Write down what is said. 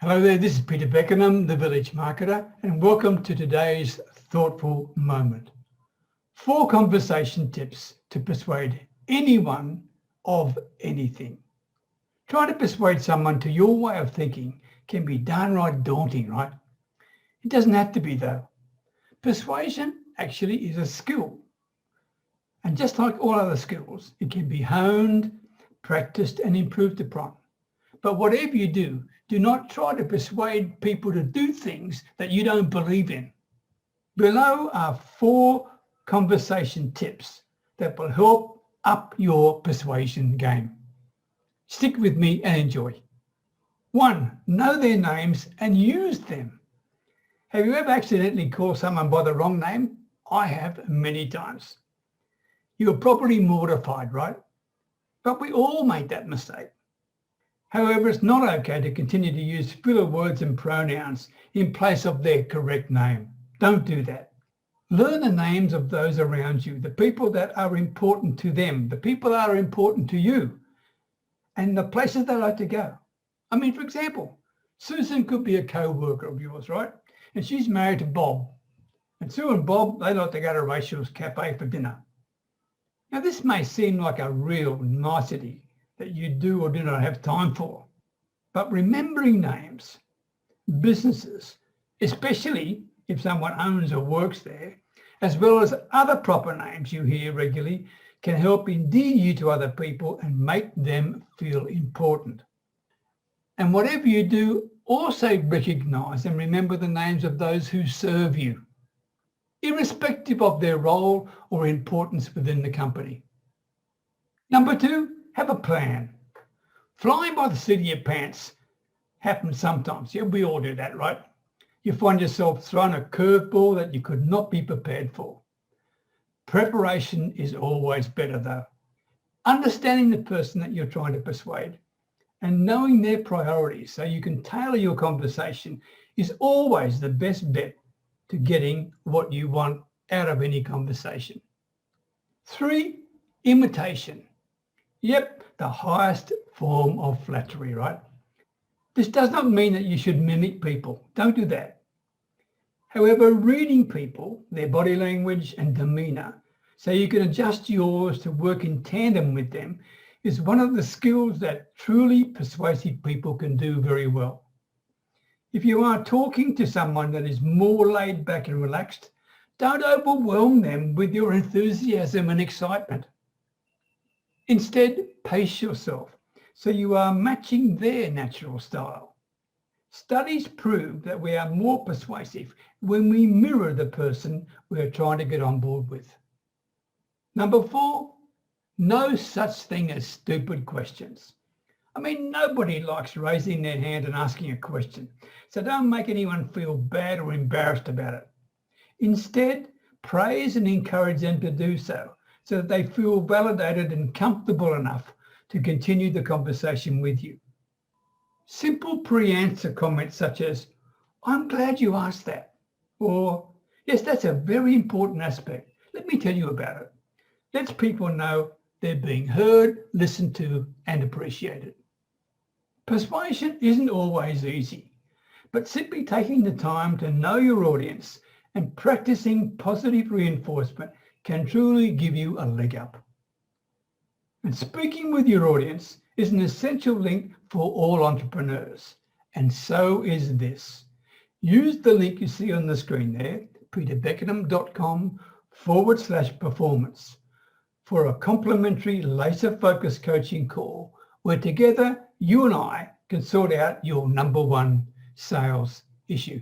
Hello there, this is Peter Beckenham, the Village Marketer, and welcome to today's thoughtful moment. 4 conversation tips to persuade anyone of anything. Trying to persuade someone to your way of thinking can be downright daunting, right? It doesn't have to be though. Persuasion actually is a skill. And just like all other skills, it can be honed, practiced and improved upon. But whatever you do not try to persuade people to do things that you don't believe in. Below are 4 conversation tips that will help up your persuasion game. Stick with me and enjoy. 1. Know their names and use them. Have you ever accidentally called someone by the wrong name? I have many times. You're probably mortified, right? But we all make that mistake. However, it's not okay to continue to use filler words and pronouns in place of their correct name. Don't do that. Learn the names of those around you, the people that are important to them, the people that are important to you, and the places they like to go. I mean, for example, Susan could be a co-worker of yours, right? And she's married to Bob. And Sue and Bob, they like to go to Rachel's Cafe for dinner. Now, this may seem like a real nicety that you do or do not have time for. But remembering names, businesses, especially if someone owns or works there, as well as other proper names you hear regularly, can help endear you to other people and make them feel important. And whatever you do, also recognize and remember the names of those who serve you, irrespective of their role or importance within the company. Number 2, have a plan. Flying by the seat of your pants happens sometimes. Yeah, we all do that, right? You find yourself thrown a curveball that you could not be prepared for. Preparation is always better though. Understanding the person that you're trying to persuade and knowing their priorities so you can tailor your conversation is always the best bet to getting what you want out of any conversation. 3, imitation. Yep, the highest form of flattery, right? This does not mean that you should mimic people. Don't do that. However, reading people, their body language and demeanor, so you can adjust yours to work in tandem with them, is one of the skills that truly persuasive people can do very well. If you are talking to someone that is more laid back and relaxed, don't overwhelm them with your enthusiasm and excitement. Instead, pace yourself so you are matching their natural style. Studies prove that we are more persuasive when we mirror the person we are trying to get on board with. Number 4, no such thing as stupid questions. I mean, nobody likes raising their hand and asking a question, so don't make anyone feel bad or embarrassed about it. Instead, praise and encourage them to do so that they feel validated and comfortable enough to continue the conversation with you. Simple pre-answer comments such as, "I'm glad you asked that," or, "Yes, that's a very important aspect. Let me tell you about it." Lets people know they're being heard, listened to, and appreciated. Persuasion isn't always easy, but simply taking the time to know your audience and practicing positive reinforcement can truly give you a leg up. And speaking with your audience is an essential link for all entrepreneurs, and so is this. Use the link you see on the screen there, peterbeckenham.com/performance, for a complimentary laser-focused coaching call where together you and I can sort out your number 1 sales issue.